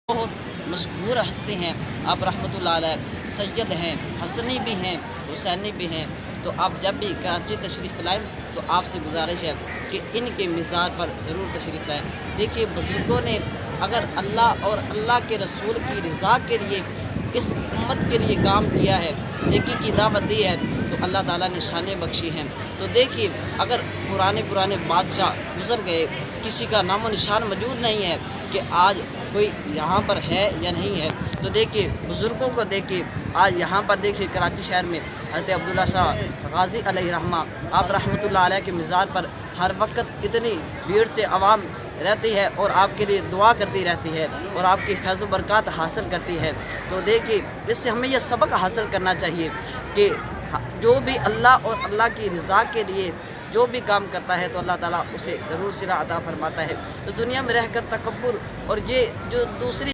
बहुत मशहूर हस्ती हैं आप रहमतुल्लाह अलैह, सैयद हैं, हसनी भी हैं, हुसैनी भी हैं। तो आप जब भी कराची तशरीफ़ लाएँ तो आपसे गुजारिश है कि इनके मज़ार पर ज़रूर तशरीफ़ लाएँ। देखिए, बुज़ुर्गों ने अगर अल्लाह और अल्लाह के रसूल की रज़ा के लिए इस उम्मत के लिए काम किया है, नेकी की दावत दी है, तो अल्लाह ताला ने शानें बख्शी हैं। तो देखिए, अगर पुराने बादशाह गुज़र गए, किसी का नामो निशान मौजूद नहीं है कि आज कोई यहाँ पर है या नहीं है, तो देखिए बुज़ुर्गों को देखिए आज यहाँ पर देखिए कराची शहर में हज़रत अब्दुल्ला शाह गाज़ी अलैहि रहमा आप रहमतुल्लाह अलैह के मज़ार पर हर वक्त इतनी भीड़ से आवाम रहती है और आपके लिए दुआ करती रहती है और आपकी फैज़ व बरक़ात हासिल करती है। तो देखिए, इससे हमें यह सबक हासिल करना चाहिए कि जो भी अल्लाह और अल्लाह की रज़ा के लिए जो भी काम करता है तो अल्लाह ताला उसे ज़रूर सिला अता फ़रमाता है। तो दुनिया में रहकर तकब्बुर और ये जो दूसरी